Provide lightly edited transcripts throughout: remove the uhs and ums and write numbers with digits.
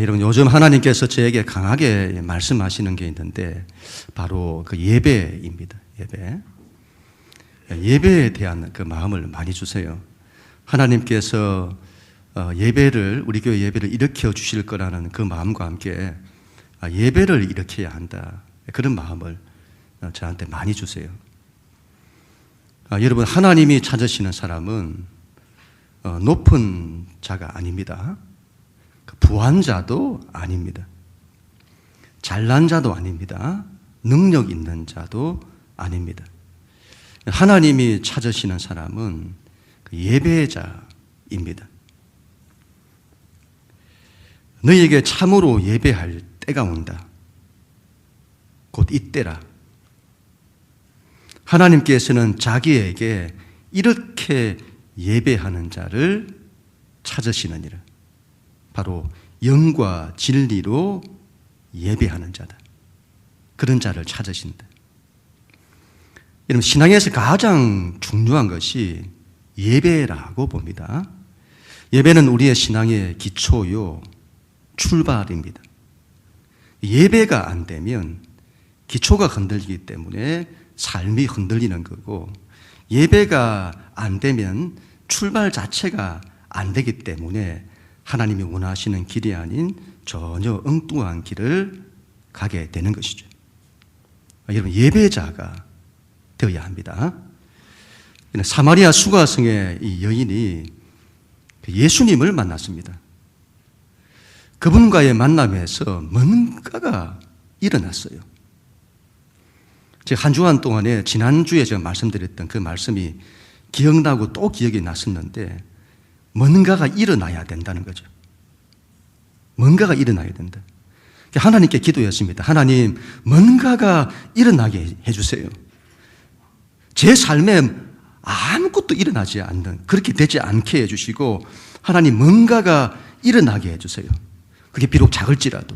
여러분, 요즘 하나님께서 저에게 강하게 말씀하시는 게 있는데 바로 그 예배입니다. 예배에 대한 그 마음을 많이 주세요. 하나님께서 예배를, 우리 교회 예배를 일으켜 주실 거라는 그 마음과 함께 예배를 일으켜야 한다, 그런 마음을 저한테 많이 주세요. 여러분, 하나님이 찾으시는 사람은 높은 자가 아닙니다. 부한 자도 아닙니다. 잘난 자도 아닙니다. 능력 있는 자도 아닙니다. 하나님이 찾으시는 사람은 예배자입니다. 너희에게 참으로 예배할 때가 온다. 곧 이때라. 하나님께서는 자기에게 이렇게 예배하는 자를 찾으시느니라. 바로 영과 진리로 예배하는 자다. 그런 자를 찾으신다. 여러분, 신앙에서 가장 중요한 것이 예배라고 봅니다. 예배는 우리의 신앙의 기초요, 출발입니다. 예배가 안 되면 기초가 흔들리기 때문에 삶이 흔들리는 거고, 예배가 안 되면 출발 자체가 안 되기 때문에 하나님이 원하시는 길이 아닌 전혀 엉뚱한 길을 가게 되는 것이죠. 여러분, 예배자가 되어야 합니다. 사마리아 수가성의 이 여인이 예수님을 만났습니다. 그분과의 만남에서 뭔가가 일어났어요. 제가 한 주간 동안에 지난주에 제가 말씀드렸던 그 말씀이 기억나고 또 기억이 났었는데, 뭔가가 일어나야 된다는 거죠. 뭔가가 일어나야 된다. 하나님께 기도했습니다. 하나님, 뭔가가 일어나게 해주세요. 제 삶에 아무것도 일어나지 않는, 그렇게 되지 않게 해주시고, 하나님, 뭔가가 일어나게 해주세요. 그게 비록 작을지라도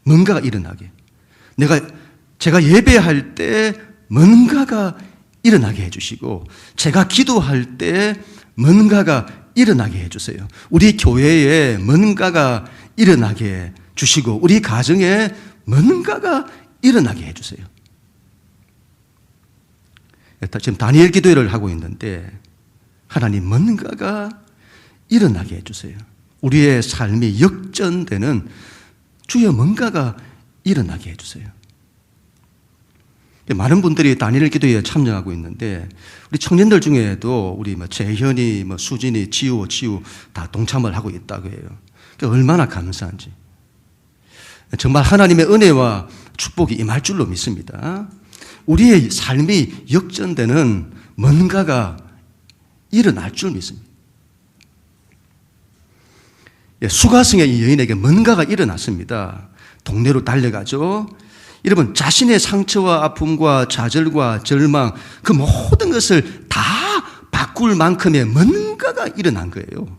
뭔가가 일어나게, 제가 예배할 때 뭔가가 일어나게 해주시고, 제가 기도할 때 뭔가가 일어나게 해주세요. 우리 교회에 뭔가가 일어나게 주시고, 우리 가정에 뭔가가 일어나게 해주세요. 지금 다니엘 기도회를 하고 있는데, 하나님, 뭔가가 일어나게 해주세요. 우리의 삶이 역전되는 주여 뭔가가 일어나게 해주세요. 많은 분들이 다니엘 기도회에 참여하고 있는데, 우리 청년들 중에도 우리 재현이, 수진이, 지우 다 동참을 하고 있다고 해요. 얼마나 감사한지. 정말 하나님의 은혜와 축복이 임할 줄로 믿습니다. 우리의 삶이 역전되는 뭔가가 일어날 줄 믿습니다. 수가성의 이 여인에게 뭔가가 일어났습니다. 동네로 달려가죠. 여러분, 자신의 상처와 아픔과 좌절과 절망, 그 모든 것을 다 바꿀 만큼의 뭔가가 일어난 거예요.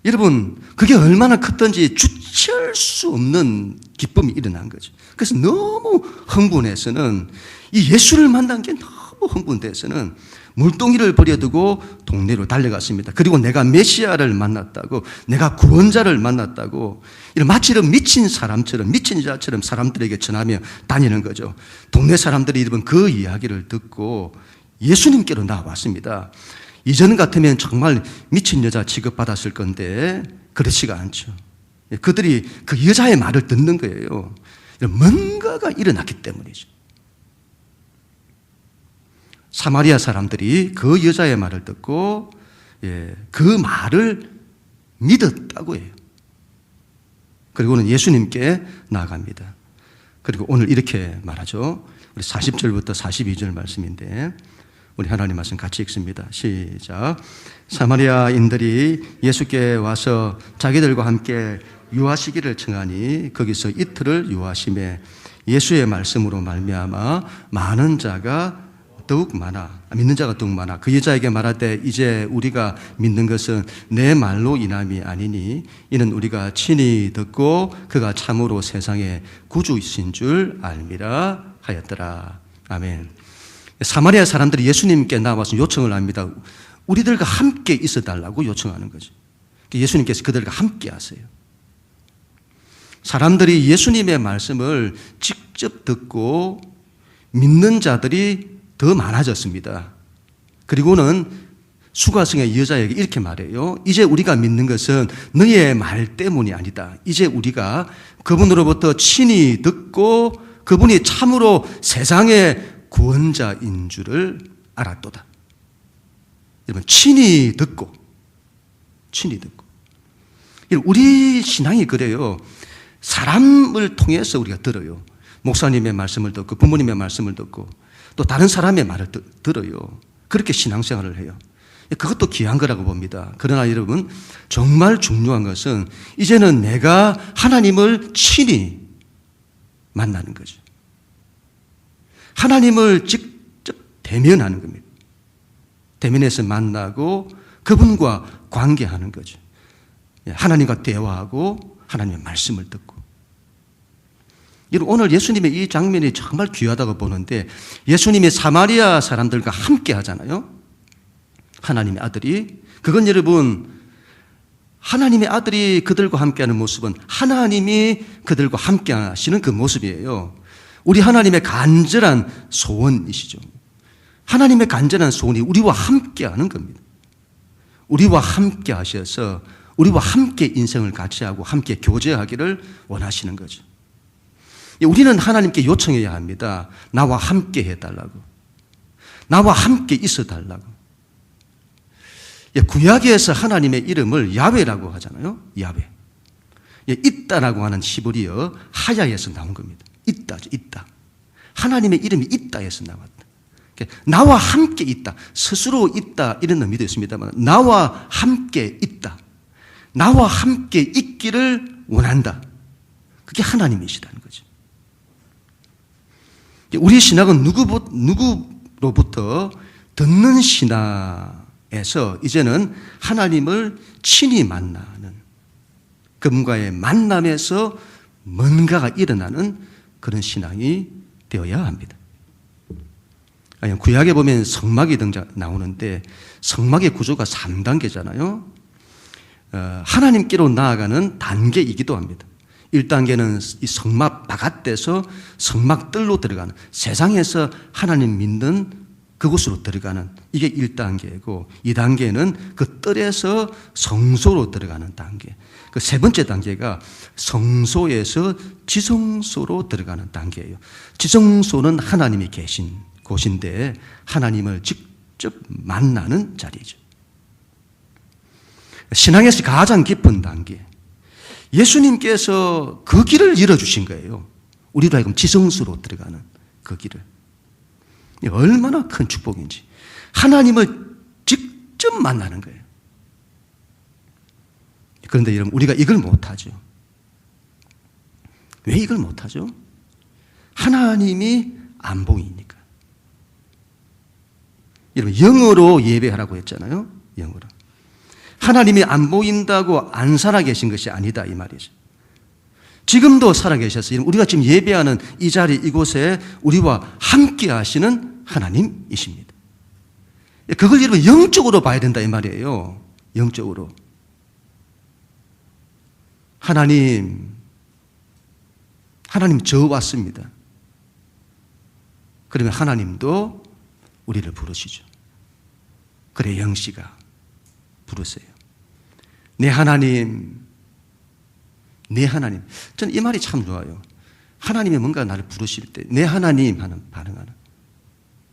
여러분, 그게 얼마나 컸던지 주체할 수 없는 기쁨이 일어난 거죠. 그래서 너무 흥분해서는, 이 예수를 만난 게 너무 흥분돼서는 물동이를 버려두고 동네로 달려갔습니다. 그리고 내가 메시아를 만났다고, 내가 구원자를 만났다고, 이런 마치 미친 사람처럼, 미친 자처럼 사람들에게 전하며 다니는 거죠. 동네 사람들이 여러분 그 이야기를 듣고 예수님께로 나왔습니다. 이전 같으면 정말 미친 여자 취급받았을 건데 그렇지가 않죠. 그들이 그 여자의 말을 듣는 거예요. 뭔가가 일어났기 때문이죠. 사마리아 사람들이 그 여자의 말을 듣고 그 말을 믿었다고 해요. 그리고는 예수님께 나아갑니다. 그리고 오늘 이렇게 말하죠. 우리 40절부터 42절 말씀인데, 우리 하나님 말씀 같이 읽습니다. 시작. 사마리아인들이 예수께 와서 자기들과 함께 유하시기를 청하니 거기서 이틀을 유하심에 예수의 말씀으로 말미암아 많은 자가 더욱 많아, 믿는 자가 더욱 많아. 그 여자에게 말하되 이제 우리가 믿는 것은 내 말로 인함이 아니니 이는 우리가 친히 듣고 그가 참으로 세상의 구주이신 줄 알미라 하였더라. 아멘. 사마리아 사람들이 예수님께 나와서 요청을 합니다. 우리들과 함께 있어달라고 요청하는 거죠. 예수님께서 그들과 함께 하세요. 사람들이 예수님의 말씀을 직접 듣고 믿는 자들이 더 많아졌습니다. 그리고는 수가성의 여자에게 이렇게 말해요. 이제 우리가 믿는 것은 너의 말 때문이 아니다. 이제 우리가 그분으로부터 친히 듣고 그분이 참으로 세상의 구원자인 줄을 알았도다. 여러분, 친히 듣고. 우리 신앙이 그래요. 사람을 통해서 우리가 들어요. 목사님의 말씀을 듣고 부모님의 말씀을 듣고 또 다른 사람의 말을 들어요. 그렇게 신앙생활을 해요. 그것도 귀한 거라고 봅니다. 그러나 여러분, 정말 중요한 것은 이제는 내가 하나님을 친히 만나는 거죠. 하나님을 직접 대면하는 겁니다. 대면해서 만나고 그분과 관계하는 거죠. 하나님과 대화하고 하나님의 말씀을 듣고. 오늘 예수님의 이 장면이 정말 귀하다고 보는데 예수님이 사마리아 사람들과 함께 하잖아요. 하나님의 아들이. 그건 여러분, 하나님의 아들이 그들과 함께하는 모습은 하나님이 그들과 함께 하시는 그 모습이에요. 우리 하나님의 간절한 소원이시죠. 하나님의 간절한 소원이 우리와 함께하는 겁니다. 우리와 함께 하셔서 우리와 함께 인생을 같이 하고 함께 교제하기를 원하시는 거죠. 우리는 하나님께 요청해야 합니다. 나와 함께 해달라고. 나와 함께 있어달라고. 구약에서 하나님의 이름을 야훼라고 하잖아요. 야훼. 있다라고 하는 히브리어 하야에서 나온 겁니다. 있다죠. 있다. 하나님의 이름이 있다에서 나왔다. 나와 함께 있다. 스스로 있다. 이런 의미도 있습니다만 나와 함께 있다. 나와 함께 있기를 원한다. 그게 하나님이시라는 거죠. 우리 신학은 누구로부터 듣는 신학에서 이제는 하나님을 친히 만나는, 그분과의 만남에서 뭔가가 일어나는 그런 신앙이 되어야 합니다. 구약에 보면 성막이 나오는데 성막의 구조가 3단계잖아요. 하나님께로 나아가는 단계이기도 합니다. 1단계는 이 성막 바깥에서 성막 뜰로 들어가는, 세상에서 하나님 믿는 그곳으로 들어가는, 이게 1단계고 2단계는 그 뜰에서 성소로 들어가는 단계. 그 세 번째 단계가 성소에서 지성소로 들어가는 단계예요. 지성소는 하나님이 계신 곳인데 하나님을 직접 만나는 자리죠. 신앙에서 가장 깊은 단계. 예수님께서 그 길을 열어주신 거예요. 우리로 하여금 지성소로 들어가는 그 길을. 얼마나 큰 축복인지. 하나님을 직접 만나는 거예요. 그런데 여러분, 우리가 이걸 못하죠. 왜 이걸 못하죠? 하나님이 안 보이니까. 여러분, 영어로 예배하라고 했잖아요. 영어로. 하나님이 안 보인다고 안 살아계신 것이 아니다, 이 말이죠. 지금도 살아계셔서 우리가 지금 예배하는 이 자리, 이곳에 우리와 함께 하시는 하나님이십니다. 그걸 여러분 영적으로 봐야 된다, 이 말이에요. 영적으로. 하나님 저 왔습니다. 그러면 하나님도 우리를 부르시죠. 그래, 영씨가 부르세요. 내 하나님. 저는 이 말이 참 좋아요. 하나님이 뭔가 나를 부르실 때 내 하나님 하는 반응하는,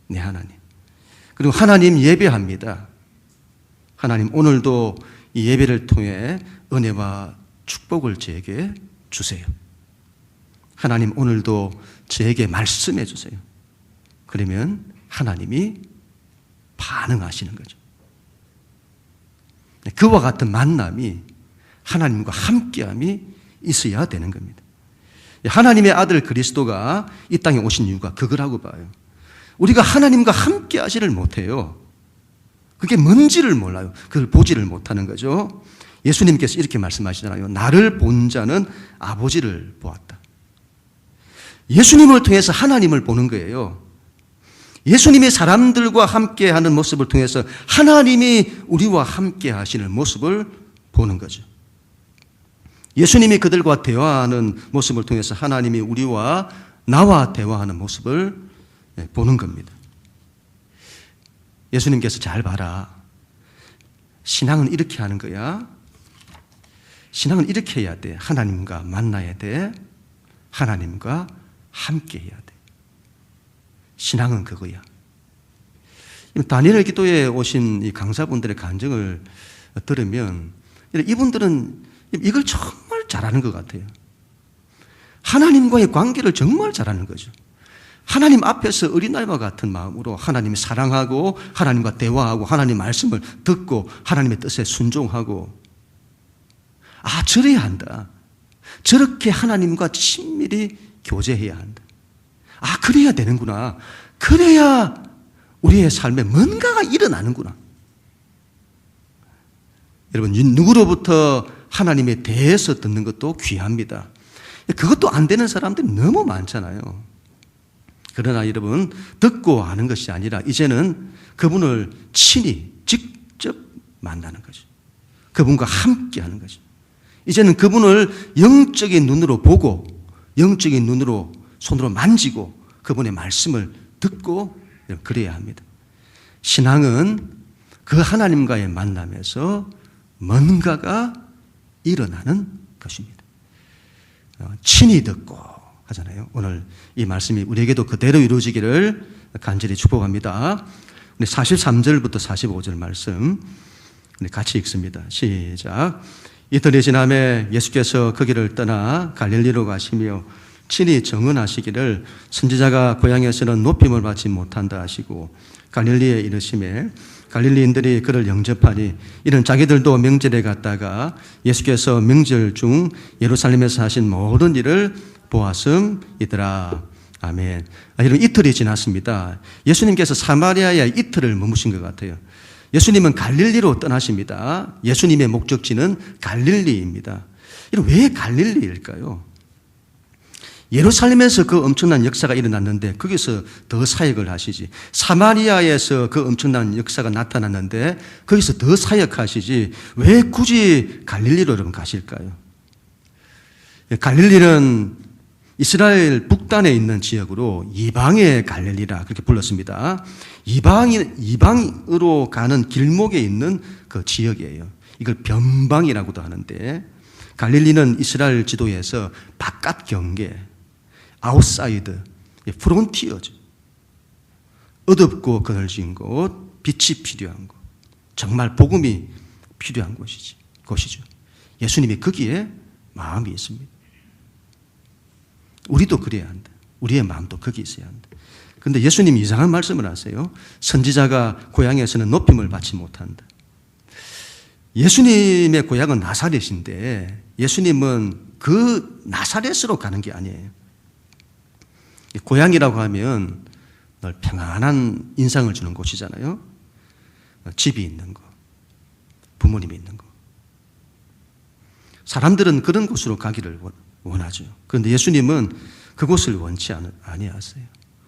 내 하나님. 그리고 하나님 예배합니다. 하나님, 오늘도 이 예배를 통해 은혜와 축복을 저에게 주세요. 하나님, 오늘도 저에게 말씀해 주세요. 그러면 하나님이 반응하시는 거죠. 그와 같은 만남이, 하나님과 함께함이 있어야 되는 겁니다. 하나님의 아들 그리스도가 이 땅에 오신 이유가 그거라고 봐요. 우리가 하나님과 함께 하지를 못해요. 그게 뭔지를 몰라요. 그걸 보지를 못하는 거죠. 예수님께서 이렇게 말씀하시잖아요. 나를 본 자는 아버지를 보았다. 예수님을 통해서 하나님을 보는 거예요. 예수님이 사람들과 함께 하는 모습을 통해서 하나님이 우리와 함께 하시는 모습을 보는 거죠. 예수님이 그들과 대화하는 모습을 통해서 하나님이 우리와 나와 대화하는 모습을 보는 겁니다. 예수님께서 잘 봐라. 신앙은 이렇게 하는 거야. 신앙은 이렇게 해야 돼. 하나님과 만나야 돼. 하나님과 함께 해야 돼. 신앙은 그거야. 다니엘 기도에 오신 이 강사분들의 간증을 들으면 이분들은 이걸 정말 잘하는 것 같아요. 하나님과의 관계를 정말 잘하는 거죠. 하나님 앞에서 어린아이와 같은 마음으로 하나님을 사랑하고 하나님과 대화하고 하나님 말씀을 듣고 하나님의 뜻에 순종하고 저래야 한다. 저렇게 하나님과 친밀히 교제해야 한다. 그래야 되는구나. 그래야 우리의 삶에 뭔가가 일어나는구나. 여러분, 누구로부터 하나님에 대해서 듣는 것도 귀합니다. 그것도 안 되는 사람들이 너무 많잖아요. 그러나 여러분, 듣고 아는 것이 아니라 이제는 그분을 친히 직접 만나는 거죠. 그분과 함께 하는 거죠. 이제는 그분을 영적인 눈으로 보고 영적인 눈으로 손으로 만지고 그분의 말씀을 듣고 그래야 합니다. 신앙은 그 하나님과의 만남에서 뭔가가 일어나는 것입니다. 친히 듣고 하잖아요. 오늘 이 말씀이 우리에게도 그대로 이루어지기를 간절히 축복합니다. 43절부터 45절 말씀 같이 읽습니다. 시작. 이틀이 지남에 예수께서 거기를 떠나 갈릴리로 가시며 친히 정언하시기를 선지자가 고향에서는 높임을 받지 못한다 하시고 갈릴리에 이르시매 갈릴리인들이 그를 영접하니 이는 자기들도 명절에 갔다가 예수께서 명절 중 예루살렘에서 하신 모든 일을 보았음이더라. 아멘. 여러분, 이틀이 지났습니다. 예수님께서 사마리아에 이틀을 머무신 것 같아요. 예수님은 갈릴리로 떠나십니다. 예수님의 목적지는 갈릴리입니다. 왜 갈릴리일까요? 예루살렘에서 그 엄청난 역사가 일어났는데 거기서 더 사역을 하시지. 사마리아에서 그 엄청난 역사가 나타났는데 거기서 더 사역하시지. 왜 굳이 갈릴리로 여러분 가실까요? 갈릴리는 이스라엘 북단에 있는 지역으로 이방의 갈릴리라 그렇게 불렀습니다. 이방으로 가는 길목에 있는 그 지역이에요. 이걸 변방이라고도 하는데 갈릴리는 이스라엘 지도에서 바깥 경계, 아웃사이드, 프론티어죠. 어둡고 그늘진 곳, 빛이 필요한 곳, 정말 복음이 필요한 곳이죠. 예수님이 거기에 마음이 있습니다. 우리도 그래야 한다. 우리의 마음도 거기 있어야 한다. 그런데 예수님이 이상한 말씀을 하세요. 선지자가 고향에서는 높임을 받지 못한다. 예수님의 고향은 나사렛인데 예수님은 그 나사렛으로 가는 게 아니에요. 고향이라고 하면 늘 평안한 인상을 주는 곳이잖아요. 집이 있는 거, 부모님이 있는 거. 사람들은 그런 곳으로 가기를 원하죠. 그런데 예수님은 그곳을 원치 아니하세요.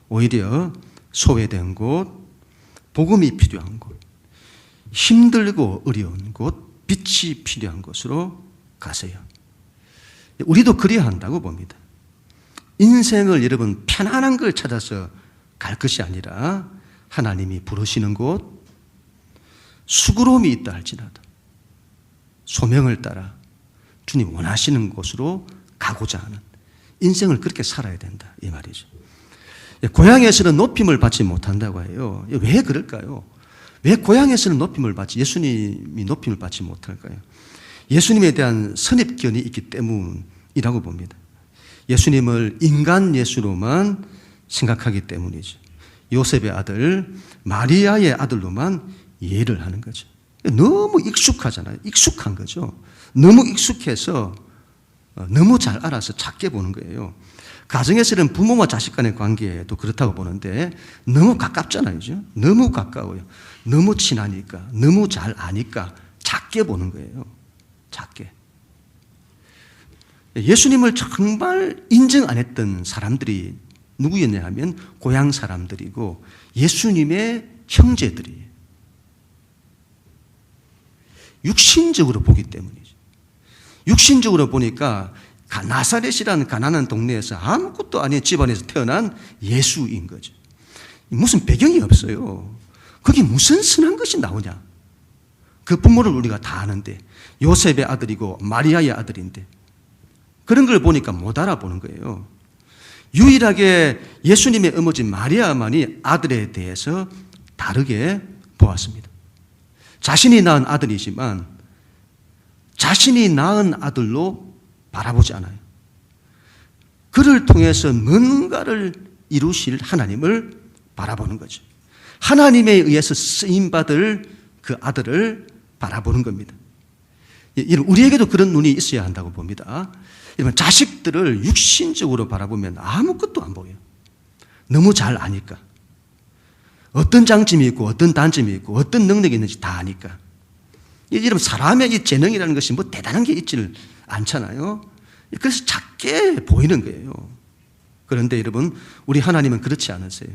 오히려 소외된 곳, 복음이 필요한 곳, 힘들고 어려운 곳, 빛이 필요한 곳으로 가세요. 우리도 그래야 한다고 봅니다. 인생을 여러분 편안한 걸 찾아서 갈 것이 아니라 하나님이 부르시는 곳, 수고로움이 있다 할지라도 소명을 따라 주님 원하시는 곳으로 가고자 하는 인생을 그렇게 살아야 된다 이 말이죠. 고향에서는 높임을 받지 못한다고 해요. 왜 그럴까요? 왜 고향에서는 높임을 받지 예수님이 높임을 받지 못할까요? 예수님에 대한 선입견이 있기 때문이라고 봅니다. 예수님을 인간 예수로만 생각하기 때문이죠. 요셉의 아들 마리아의 아들로만 이해를 하는 거죠. 너무 익숙하잖아요. 익숙한 거죠. 너무 익숙해서 너무 잘 알아서 작게 보는 거예요. 가정에서는 부모와 자식 간의 관계도 그렇다고 보는데 너무 가깝잖아요. 너무 가까워요. 너무 친하니까, 너무 잘 아니까 작게 보는 거예요. 작게. 예수님을 정말 인정 안 했던 사람들이 누구였냐 하면 고향 사람들이고 예수님의 형제들이에요. 육신적으로 보기 때문이죠. 육신적으로 보니까 나사렛이라는 가난한 동네에서 아무것도 아닌 집안에서 태어난 예수인 거죠. 무슨 배경이 없어요. 거기 무슨 선한 것이 나오냐. 그 부모를 우리가 다 아는데, 요셉의 아들이고 마리아의 아들인데, 그런 걸 보니까 못 알아보는 거예요. 유일하게 예수님의 어머니 마리아만이 아들에 대해서 다르게 보았습니다. 자신이 낳은 아들이지만 자신이 낳은 아들로 바라보지 않아요. 그를 통해서 뭔가를 이루실 하나님을 바라보는 거죠. 하나님에 의해서 쓰임받을 그 아들을 바라보는 겁니다. 우리에게도 그런 눈이 있어야 한다고 봅니다. 여러분, 자식들을 육신적으로 바라보면 아무것도 안 보여요. 너무 잘 아니까. 어떤 장점이 있고 어떤 단점이 있고 어떤 능력이 있는지 다 아니까. 여러분, 사람의 이 재능이라는 것이 뭐 대단한 게 있지를 않잖아요. 그래서 작게 보이는 거예요. 그런데 여러분, 우리 하나님은 그렇지 않으세요.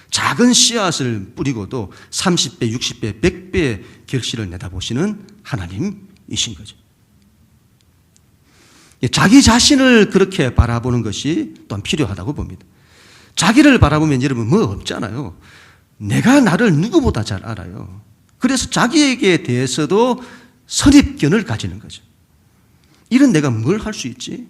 작은 씨앗을 뿌리고도 30배, 60배, 100배의 결실을 내다보시는 하나님이신 거죠. 자기 자신을 그렇게 바라보는 것이 또한 필요하다고 봅니다. 자기를 바라보면 여러분 뭐 없잖아요. 내가 나를 누구보다 잘 알아요. 그래서 자기에게 대해서도 선입견을 가지는 거죠. 이런 내가 뭘 할 수 있지?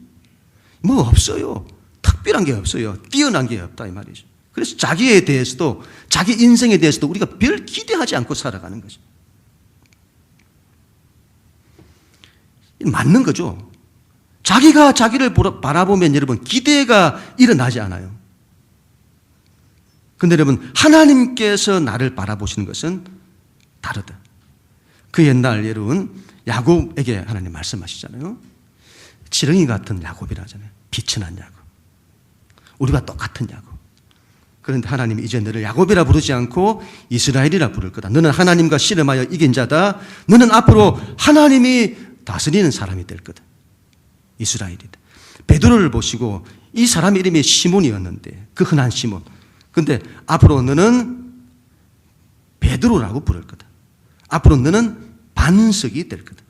뭐 없어요. 특별한 게 없어요. 뛰어난 게 없다 이 말이죠. 그래서 자기에 대해서도, 자기 인생에 대해서도 우리가 별 기대하지 않고 살아가는 거죠. 맞는 거죠. 자기가 자기를 바라보면 여러분 기대가 일어나지 않아요. 그런데 여러분, 하나님께서 나를 바라보시는 것은 다르다. 그 옛날 여러분 야곱에게 하나님 말씀하시잖아요. 지렁이 같은 야곱이라 하잖아요. 비천한 야곱. 우리가 똑같은 야곱. 그런데 하나님이 이제 너를 야곱이라 부르지 않고 이스라엘이라 부를 거다. 너는 하나님과 씨름하여 이긴 자다. 너는 앞으로 하나님이 다스리는 사람이 될 거다. 이스라엘이다. 베드로를 보시고 이 사람 이름이 시몬이었는데, 그 흔한 시몬. 그런데 앞으로 너는 베드로라고 부를 거다. 앞으로 너는 반석이 될 거다.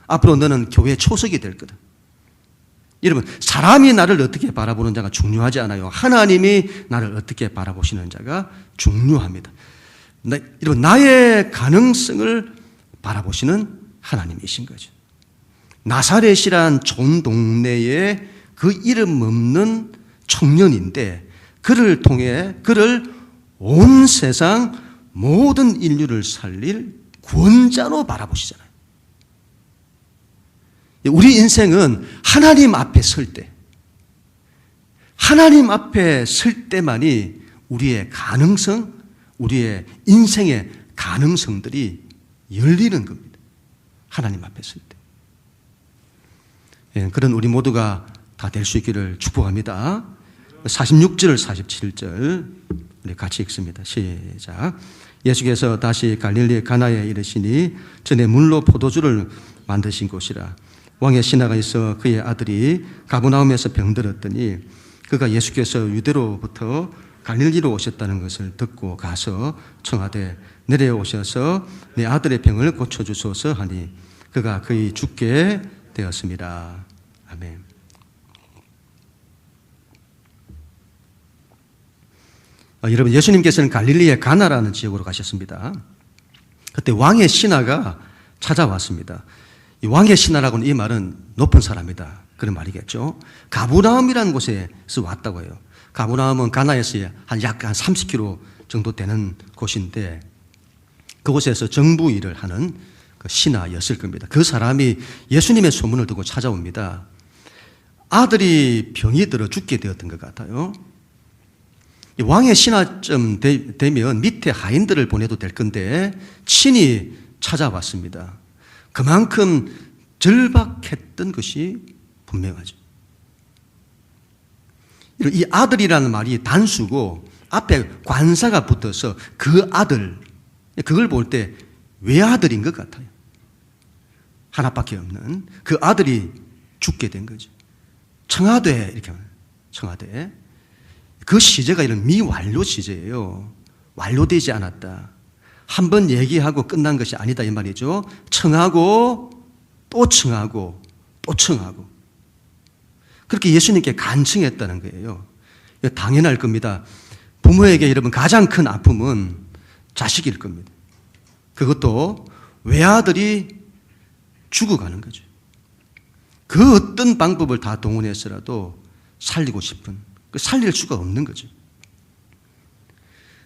앞으로 너는 교회 초석이 될 거다. 여러분, 사람이 나를 어떻게 바라보는 자가 중요하지 않아요. 하나님이 나를 어떻게 바라보시는 자가 중요합니다. 여러분, 나의 가능성을 바라보시는 하나님이신 거죠. 나사렛이란 촌 동네에 그 이름 없는 청년인데, 그를 통해 그를 온 세상 모든 인류를 살릴 구원자로 바라보시잖아요. 우리 인생은 하나님 앞에 설 때, 하나님 앞에 설 때만이 우리의 가능성, 우리의 인생의 가능성들이 열리는 겁니다. 하나님 앞에 설 때. 그런 우리 모두가 다 될 수 있기를 축복합니다. 46절, 47절 우리 같이 읽습니다. 시작. 예수께서 다시 갈릴리 가나에 이르시니 전에 물로 포도주를 만드신 곳이라. 왕의 신하가 있어 그의 아들이 가버나움에서 병들었더니 그가 예수께서 유대로부터 갈릴리로 오셨다는 것을 듣고 가서 청하되 내려오셔서 내 아들의 병을 고쳐주소서 하니 그가 거의 죽게 되었습니다. 아멘. 여러분, 예수님께서는 갈릴리의 가나라는 지역으로 가셨습니다. 그때 왕의 신하가 찾아왔습니다. 이 왕의 신하라고는 이 말은 높은 사람이다, 그런 말이겠죠. 가버나움이라는 곳에서 왔다고 해요. 가버나움은 가나에서 약 30km 정도 되는 곳인데 그곳에서 정부 일을 하는 그 신하였을 겁니다. 그 사람이 예수님의 소문을 듣고 찾아옵니다. 아들이 병이 들어 죽게 되었던 것 같아요. 왕의 신하쯤 되면 밑에 하인들을 보내도 될 건데 친히 찾아왔습니다. 그만큼 절박했던 것이 분명하죠. 이 아들이라는 말이 단수고 앞에 관사가 붙어서 그 아들, 그걸 볼 때 외아들인 것 같아요. 하나밖에 없는 그 아들이 죽게 된 거죠. 청하되, 이렇게 말해요. 청하되. 그 시제가 이런 미완료 시제예요. 완료되지 않았다. 한 번 얘기하고 끝난 것이 아니다 이 말이죠. 청하고 또 청하고 또 청하고. 그렇게 예수님께 간청했다는 거예요. 당연할 겁니다. 부모에게 여러분 가장 큰 아픔은 자식일 겁니다. 그것도 외아들이 죽어가는 거죠. 그 어떤 방법을 다 동원해서라도 살리고 싶은, 살릴 수가 없는 거죠.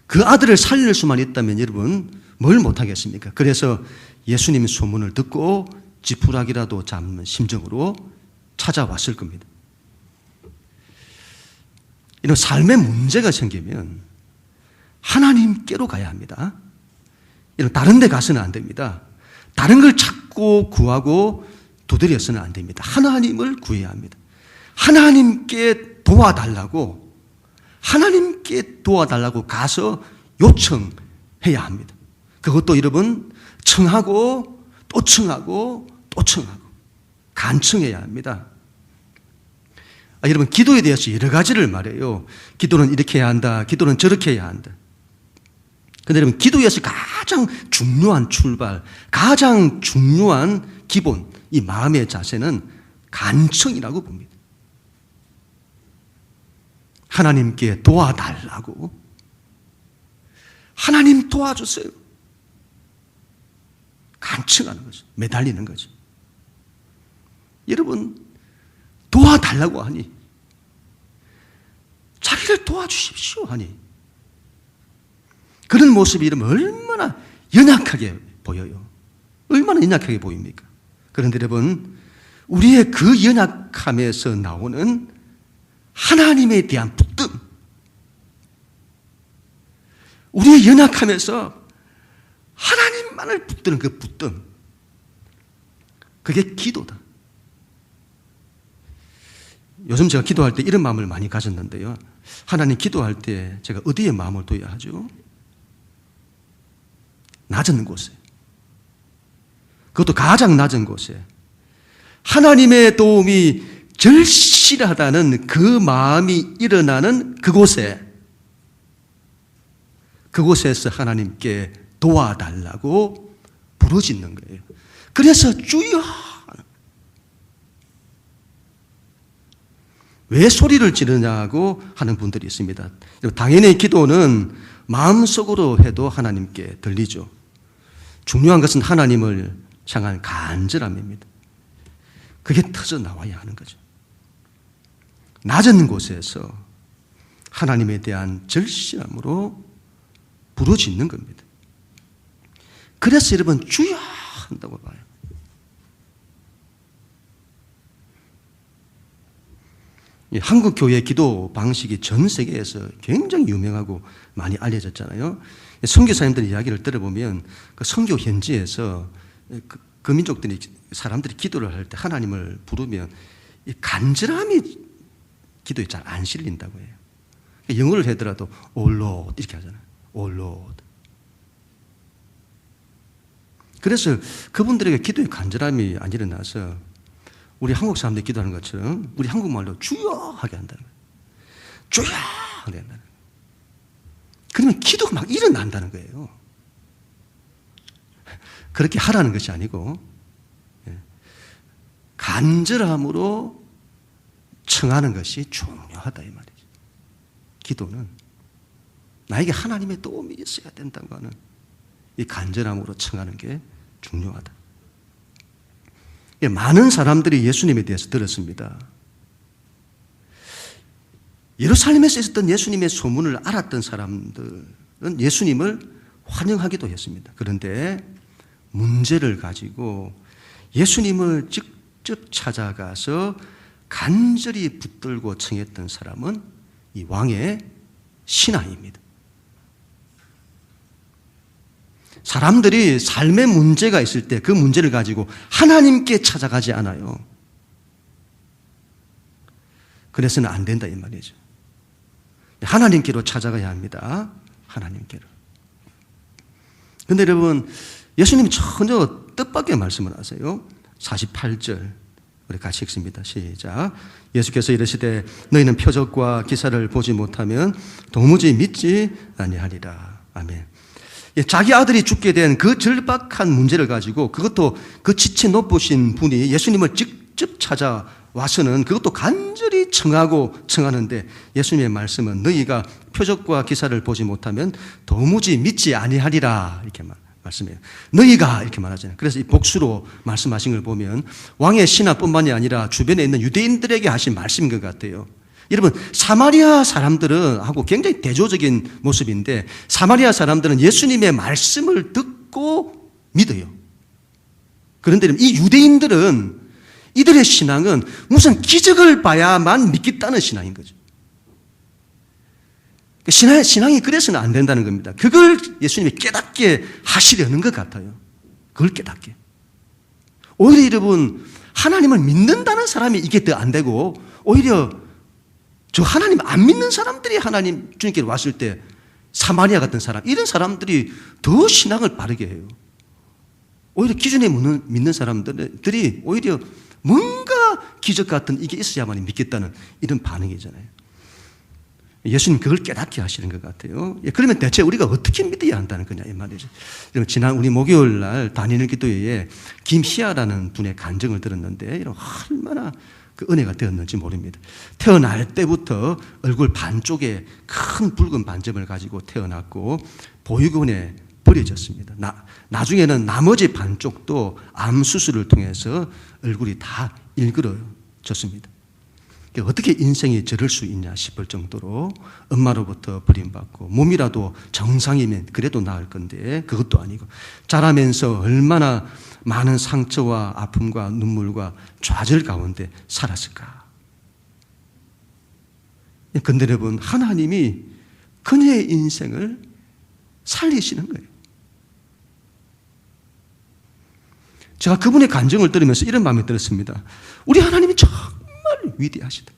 그 아들을 살릴 수만 있다면 여러분 뭘 못하겠습니까? 그래서 예수님의 소문을 듣고 지푸라기라도 잡는 심정으로 찾아왔을 겁니다. 이런 삶의 문제가 생기면 하나님께로 가야 합니다. 이런 다른 데 가서는 안 됩니다. 다른 걸 찾고 구하고 두드려서는 안 됩니다. 하나님을 구해야 합니다. 하나님께 도와달라고, 하나님께 도와달라고 가서 요청해야 합니다. 그것도 여러분 청하고 또 청하고 또 청하고 간청해야 합니다. 여러분 기도에 대해서 여러 가지를 말해요. 기도는 이렇게 해야 한다. 기도는 저렇게 해야 한다. 그런데 여러분 기도에서 가장 중요한 출발, 가장 중요한 기본, 이 마음의 자세는 간청이라고 봅니다. 하나님께 도와달라고. 하나님 도와주세요. 간청하는 거죠. 매달리는 거죠. 여러분 도와달라고 하니, 자기를 도와주십시오 하니, 그런 모습이 이러면 얼마나 연약하게 보여요. 얼마나 연약하게 보입니까? 그런데 여러분, 우리의 그 연약함에서 나오는 하나님에 대한 붙듦, 우리의 연약함에서 하나님만을 붙드는 그 붙듦, 그게 기도다. 요즘 제가 기도할 때 이런 마음을 많이 가졌는데요. 하나님 기도할 때 제가 어디에 마음을 둬야 하죠? 낮은 곳에. 그것도 가장 낮은 곳에. 하나님의 도움이 절실하다는 그 마음이 일어나는 그곳에, 그곳에서 하나님께 도와달라고 부르짖는 거예요. 그래서 주여, 왜 소리를 지르냐고 하는 분들이 있습니다. 당연히 기도는 마음속으로 해도 하나님께 들리죠. 중요한 것은 하나님을 향한 간절함입니다. 그게 터져 나와야 하는 거죠. 낮은 곳에서 하나님에 대한 절실함으로 부르짖는 겁니다. 그래서 여러분 주여 한다고 봐요. 한국 교회 기도 방식이 전 세계에서 굉장히 유명하고 많이 알려졌잖아요. 선교사님들 이야기를 들어보면 그 선교 현지에서 그 민족들이, 사람들이 기도를 할 때 하나님을 부르면 이 간절함이 기도에 잘 안 실린다고 해요. 영어를 하더라도 Oh Lord 이렇게 하잖아요. Oh Lord. 그래서 그분들에게 기도의 간절함이 안 일어나서 우리 한국 사람들이 기도하는 것처럼 우리 한국말로 주여 하게 한다는 거예요. 주여 하게 한다는 거예요. 그러면 기도가 막 일어난다는 거예요. 그렇게 하라는 것이 아니고 간절함으로 청하는 것이 중요하다 이 말이죠. 기도는 나에게 하나님의 도움이 있어야 된다고 하는 이 간절함으로 청하는 게 중요하다. 많은 사람들이 예수님에 대해서 들었습니다. 예루살렘에서 있었던 예수님의 소문을 알았던 사람들은 예수님을 환영하기도 했습니다. 그런데 문제를 가지고 예수님을 직접 찾아가서 간절히 붙들고 청했던 사람은 이 왕의 신하입니다. 사람들이 삶의 문제가 있을 때 그 문제를 가지고 하나님께 찾아가지 않아요. 그래서는 안 된다 이 말이죠. 하나님께로 찾아가야 합니다. 하나님께로. 그런데 여러분, 예수님이 전혀 뜻밖의 말씀을 하세요. 48절 우리 같이 읽습니다. 시작. 예수께서 이르시되 너희는 표적과 기사를 보지 못하면 도무지 믿지 아니하리라. 아멘. 자기 아들이 죽게 된 그 절박한 문제를 가지고 그것도 그 지체 높으신 분이 예수님을 직접 찾아와서는 그것도 간절히 청하는데 예수님의 말씀은 너희가 표적과 기사를 보지 못하면 도무지 믿지 아니하리라 이렇게 말씀해요. 너희가 이렇게 말하잖아요. 그래서 이 복수로 말씀하신 걸 보면 왕의 신하뿐만이 아니라 주변에 있는 유대인들에게 하신 말씀인 것 같아요. 여러분, 사마리아 사람들은 하고 굉장히 대조적인 모습인데 사마리아 사람들은 예수님의 말씀을 듣고 믿어요. 그런데 이 유대인들은 이들의 신앙은 무슨 기적을 봐야만 믿겠다는 신앙인 거죠. 신앙이 그래서는 안 된다는 겁니다. 그걸 예수님이 깨닫게 하시려는 것 같아요. 그걸 깨닫게. 오히려 여러분, 하나님을 믿는다는 사람이 이게 더 안 되고 오히려 저 하나님 안 믿는 사람들이 하나님 주님께 왔을 때 사마리아 같은 사람, 이런 사람들이 더 신앙을 바르게 해요. 오히려 기준에 믿는 사람들이 오히려 뭔가 기적 같은 이게 있어야만 믿겠다는 이런 반응이잖아요. 예수님 그걸 깨닫게 하시는 것 같아요. 그러면 대체 우리가 어떻게 믿어야 한다는 거냐 이 말이죠. 지난 우리 목요일 날 다니는 기도회에 김희아라는 분의 간증을 들었는데 얼마나 그 은혜가 되었는지 모릅니다. 태어날 때부터 얼굴 반쪽에 큰 붉은 반점을 가지고 태어났고 보육원에 버려졌습니다. 나중에는 나머지 반쪽도 암 수술을 통해서 얼굴이 다 일그러졌습니다. 어떻게 인생이 저럴 수 있냐 싶을 정도로 엄마로부터 버림받고 몸이라도 정상이면 그래도 나을 건데 그것도 아니고 자라면서 얼마나 많은 상처와 아픔과 눈물과 좌절 가운데 살았을까. 그런데 여러분, 하나님이 그녀의 인생을 살리시는 거예요. 제가 그분의 간증을 들으면서 이런 마음이 들었습니다. 우리 하나님이 정말 위대하시다.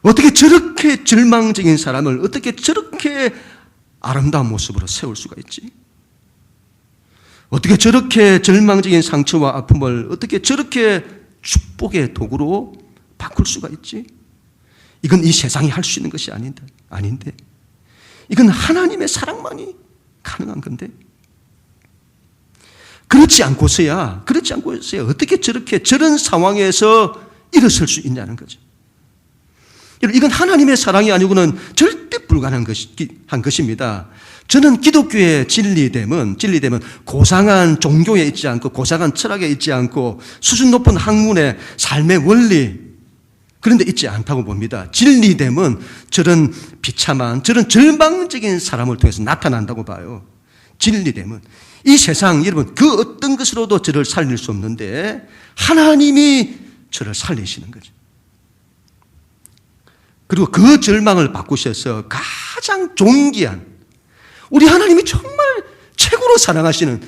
어떻게 저렇게 절망적인 사람을 어떻게 저렇게 아름다운 모습으로 세울 수가 있지? 어떻게 저렇게 절망적인 상처와 아픔을 어떻게 저렇게 축복의 도구로 바꿀 수가 있지? 이건 이 세상이 할 수 있는 것이 아닌데 이건 하나님의 사랑만이 가능한 건데 그렇지 않고서야 어떻게 저런 상황에서 일어설 수 있냐는 거죠. 이건 하나님의 사랑이 아니고는 절대 불가능한 것입니다. 저는 기독교의 진리됨은 고상한 종교에 있지 않고 고상한 철학에 있지 않고 수준 높은 학문의 삶의 원리 그런 데 있지 않다고 봅니다. 진리됨은 저런 비참한 저런 절망적인 사람을 통해서 나타난다고 봐요. 진리됨은 이 세상 여러분 그 어떤 것으로도 저를 살릴 수 없는데 하나님이 저를 살리시는 거죠. 그리고 그 절망을 바꾸셔서 가장 존귀한 우리 하나님이 정말 최고로 사랑하시는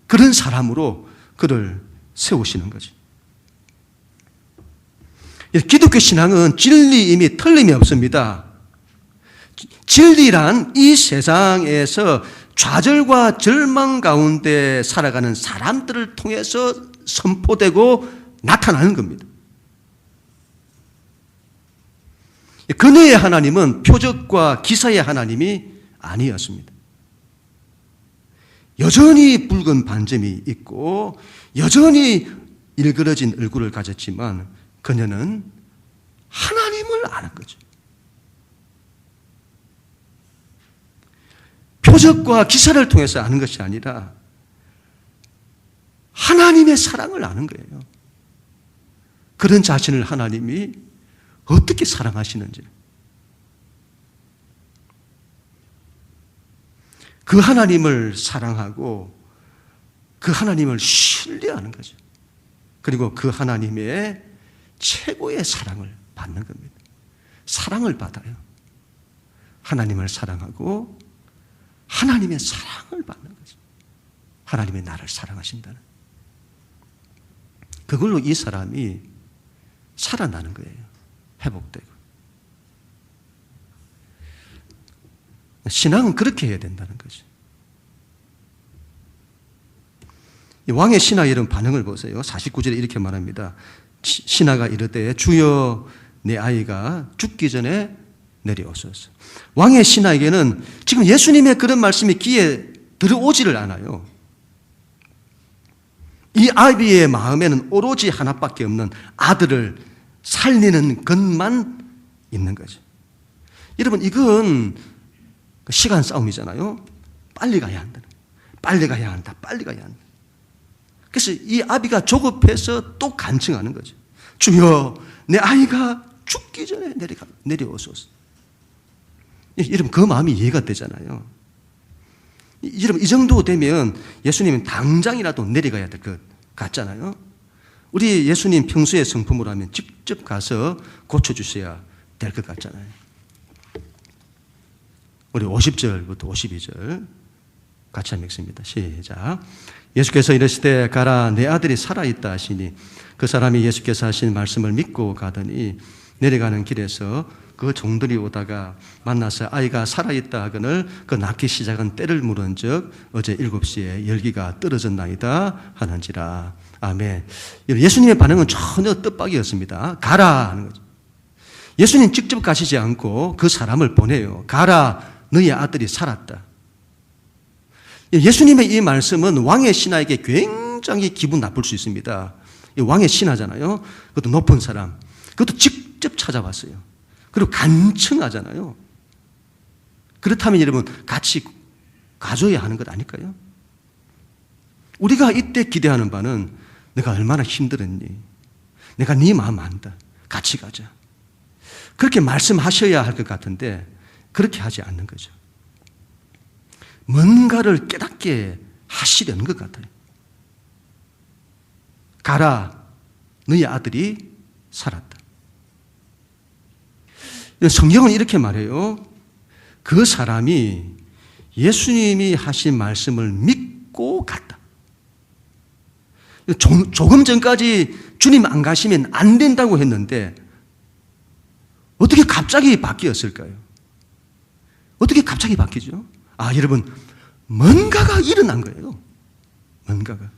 그런 사람으로 그를 세우시는 거죠. 기독교 신앙은 진리임이 틀림이 없습니다. 진리란 이 세상에서 좌절과 절망 가운데 살아가는 사람들을 통해서 선포되고 나타나는 겁니다. 그녀의 하나님은 표적과 기사의 하나님이 아니었습니다. 여전히 붉은 반점이 있고 여전히 일그러진 얼굴을 가졌지만 그녀는 하나님을 아는 거죠. 표적과 기사를 통해서 아는 것이 아니라 하나님의 사랑을 아는 거예요. 그런 자신을 하나님이 어떻게 사랑하시는지 그 하나님을 사랑하고 그 하나님을 신뢰하는 거죠. 그리고 그 하나님의 최고의 사랑을 받는 겁니다. 사랑을 받아요. 하나님을 사랑하고 하나님의 사랑을 받는 거죠. 하나님이 나를 사랑하신다는. 그걸로 이 사람이 살아나는 거예요. 회복되고. 신앙은 그렇게 해야 된다는 거죠. 왕의 신하의 이런 반응을 보세요. 49절에 이렇게 말합니다. 신하가 이르되 주여 내 아이가 죽기 전에 내려오소서. 왕의 신하에게는 지금 예수님의 그런 말씀이 귀에 들어오지를 않아요. 이 아비의 마음에는 오로지 하나밖에 없는 아들을 살리는 것만 있는 거죠. 여러분, 이건 시간 싸움이잖아요. 빨리 가야 한다. 빨리 가야 한다. 빨리 가야 한다. 그래서 이 아비가 조급해서 또 간청하는 거죠. 주여, 내 아이가 죽기 전에 내려오소서. 여러분, 그 마음이 이해가 되잖아요. 여러분, 이 정도 되면 예수님은 당장이라도 내려가야 될 것 같잖아요. 우리 예수님 평소에 성품으로 하면 직접 가서 고쳐주셔야 될 것 같잖아요. 우리 50절부터 52절 같이 한번 읽습니다. 시작. 예수께서 이르시되 가라, 내 아들이 살아있다 하시니 그 사람이 예수께서 하신 말씀을 믿고 가더니 내려가는 길에서 그 종들이 오다가 만나서 아이가 살아있다 하거늘 그 낳기 시작한 때를 물은즉 어제 7시에 열기가 떨어졌나이다 하는지라. 아멘. 예수님의 반응은 전혀 뜻밖이었습니다. 가라 하는 거죠. 예수님 직접 가시지 않고 그 사람을 보내요. 가라, 너희 아들이 살았다. 예수님의 이 말씀은 왕의 신하에게 굉장히 기분 나쁠 수 있습니다. 왕의 신하잖아요. 그것도 높은 사람. 그것도 직접 찾아왔어요. 그리고 간청하잖아요. 그렇다면 여러분 같이 가줘야 하는 것 아닐까요? 우리가 이때 기대하는 바는 내가 얼마나 힘들었니? 내가 네 마음 안다. 같이 가자. 그렇게 말씀하셔야 할 것 같은데 그렇게 하지 않는 거죠. 뭔가를 깨닫게 하시려는 것 같아요. 가라, 너희 아들이 살았다. 성경은 이렇게 말해요. 그 사람이 예수님이 하신 말씀을 믿고 갔다. 조금 전까지 주님 안 가시면 안 된다고 했는데 어떻게 갑자기 바뀌었을까요? 어떻게 갑자기 바뀌죠? 아, 여러분, 뭔가가 일어난 거예요. 뭔가가.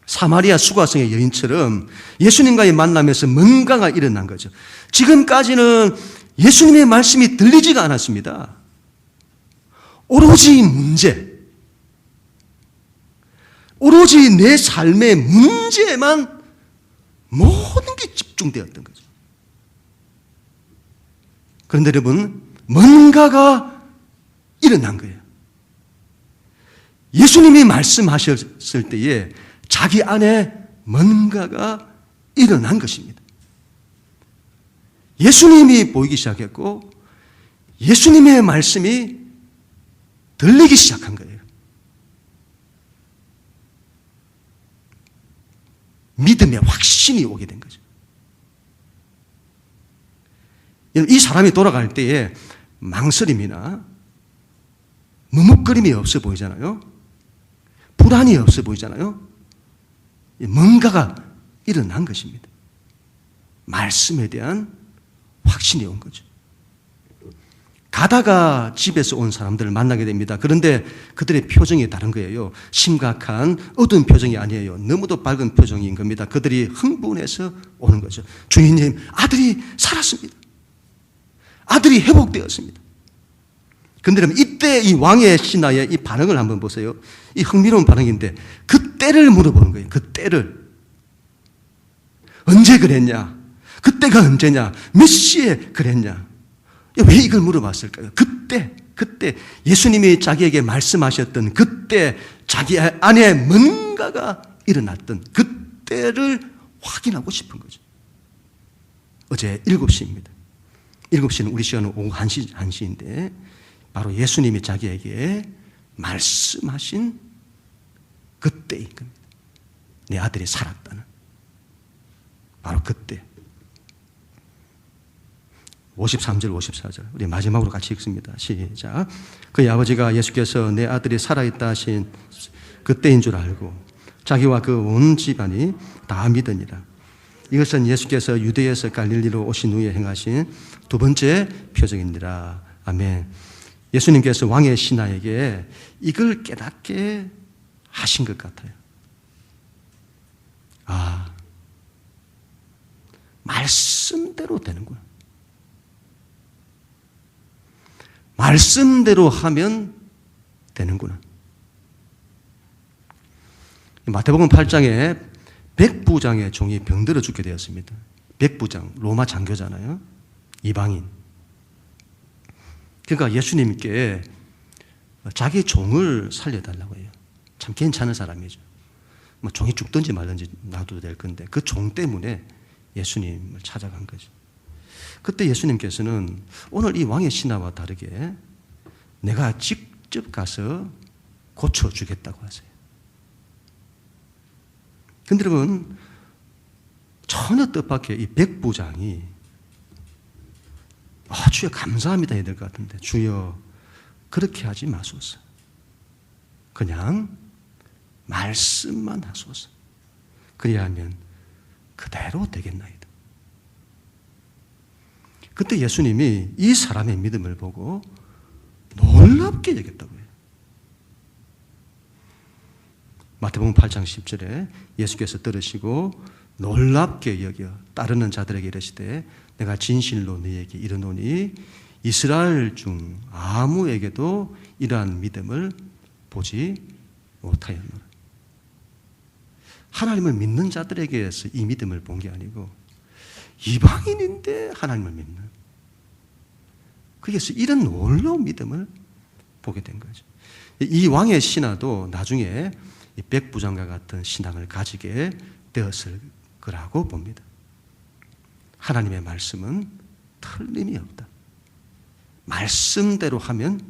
사마리아 수가성의 여인처럼 예수님과의 만남에서 뭔가가 일어난 거죠. 지금까지는 예수님의 말씀이 들리지가 않았습니다. 오로지 문제, 오로지 내 삶의 문제에만 모든 게 집중되었던 거죠. 그런데 여러분, 뭔가가 일어난 거예요. 예수님이 말씀하셨을 때에 자기 안에 뭔가가 일어난 것입니다. 예수님이 보이기 시작했고 예수님의 말씀이 들리기 시작한 거예요. 믿음의 확신이 오게 된 거죠. 이 사람이 돌아갈 때에 망설임이나 머뭇거림이 없어 보이잖아요. 불안이 없어 보이잖아요. 뭔가가 일어난 것입니다. 말씀에 대한 확신이 온 거죠. 가다가 집에서 온 사람들을 만나게 됩니다. 그런데 그들의 표정이 다른 거예요. 심각한 어두운 표정이 아니에요. 너무도 밝은 표정인 겁니다. 그들이 흥분해서 오는 거죠. 주인님, 아들이 살았습니다. 아들이 회복되었습니다. 그런데 여러분, 이때 이 왕의 신하의 이 반응을 한번 보세요. 이 흥미로운 반응인데 그 때를 물어보는 거예요. 그 때를. 언제 그랬냐? 그때가 언제냐? 몇 시에 그랬냐? 왜 이걸 물어봤을까요? 그때 예수님이 자기에게 말씀하셨던 그때 자기 안에 뭔가가 일어났던 그때를 확인하고 싶은 거죠. 어제 7시입니다. 7시는 우리 시간은 오후 1시인데 바로 예수님이 자기에게 말씀하신 그때인 겁니다. 내 아들이 살았다는. 바로 그때. 53절, 54절. 우리 마지막으로 같이 읽습니다. 시작. 그의 아버지가 예수께서 내 아들이 살아있다 하신 그때인 줄 알고 자기와 그 온 집안이 다 믿으니라. 이것은 예수께서 유대에서 갈릴리로 오신 후에 행하신 두 번째 표적이니라. 아멘. 예수님께서 왕의 신하에게 이걸 깨닫게 하신 것 같아요. 아, 말씀대로 되는구나. 말씀대로 하면 되는구나. 마태복음 8장에 백부장의 종이 병들어 죽게 되었습니다. 백부장, 로마 장교잖아요. 이방인. 그러니까 예수님께 자기 종을 살려달라고 해요. 참 괜찮은 사람이죠. 뭐 종이 죽든지 말든지 놔둬도 될 건데 그 종 때문에 예수님을 찾아간 거죠. 그때 예수님께서는 오늘 이 왕의 신하와 다르게 내가 직접 가서 고쳐주겠다고 하세요. 근데 여러분, 전혀 뜻밖의 이 백부장이 주여 감사합니다 해야 될 것 같은데, 주여 그렇게 하지 마소서. 그냥 말씀만 하소서. 그리하면 그대로 되겠나이다. 그때 예수님이 이 사람의 믿음을 보고 놀랍게 여겼다고 해요. 마태복음 8장 10절에 예수께서 들으시고 놀랍게 여겨 따르는 자들에게 이르시되 내가 진실로 너희에게 이르노니 이스라엘 중 아무에게도 이러한 믿음을 보지 못하였노라. 하나님을 믿는 자들에게서 이 믿음을 본 게 아니고 이방인인데 하나님을 믿는, 거기에서 이런 놀라운 믿음을 보게 된 거죠. 이 왕의 신하도 나중에 이 백부장과 같은 신앙을 가지게 되었을 거라고 봅니다. 하나님의 말씀은 틀림이 없다. 말씀대로 하면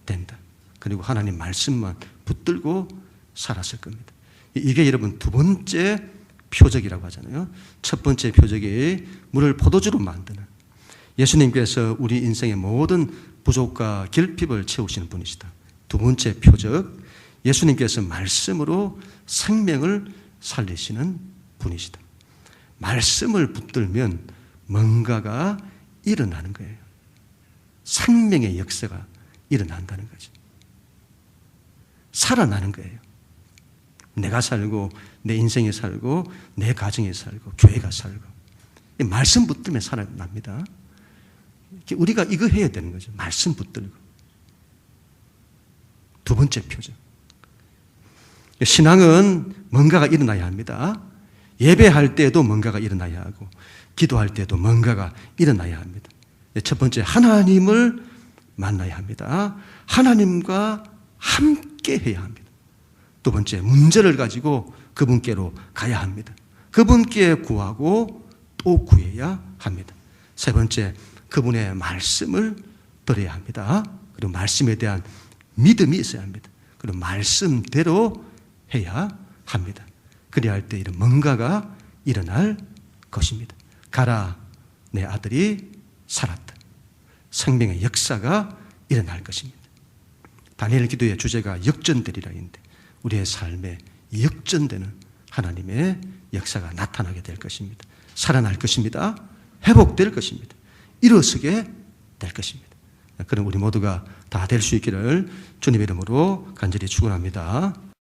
된다. 그리고 하나님 말씀만 붙들고 살았을 겁니다. 이게 여러분 두 번째 표적이라고 하잖아요. 첫 번째 표적이 물을 포도주로 만드는, 예수님께서 우리 인생의 모든 부족과 결핍을 채우시는 분이시다. 두 번째 표적, 예수님께서 말씀으로 생명을 살리시는 분이시다. 말씀을 붙들면 뭔가가 일어나는 거예요. 생명의 역사가 일어난다는 거죠. 살아나는 거예요. 내가 살고 내 인생이 살고 내 가정이 살고 교회가 살고 말씀 붙들면 살아납니다. 우리가 이거 해야 되는 거죠. 말씀 붙들고. 두 번째 표적. 신앙은 뭔가가 일어나야 합니다. 예배할 때도 뭔가가 일어나야 하고 기도할 때도 뭔가가 일어나야 합니다. 첫 번째, 하나님을 만나야 합니다. 하나님과 함께 해야 합니다. 두 번째, 문제를 가지고 그분께로 가야 합니다. 그분께 구하고 또 구해야 합니다. 세 번째, 그분의 말씀을 들어야 합니다. 그리고 말씀에 대한 믿음이 있어야 합니다. 그리고 말씀대로 해야 합니다. 그래야 할 때 이런 뭔가가 일어날 것입니다. 가라, 내 아들이 살았다. 생명의 역사가 일어날 것입니다. 다니엘 기도의 주제가 역전되리라인데 우리의 삶에 역전되는 하나님의 역사가 나타나게 될 것입니다. 살아날 것입니다. 회복될 것입니다. 일어서게 될 것입니다. 그럼 우리 모두가 다 될 수 있기를 주님의 이름으로 간절히 축원합니다.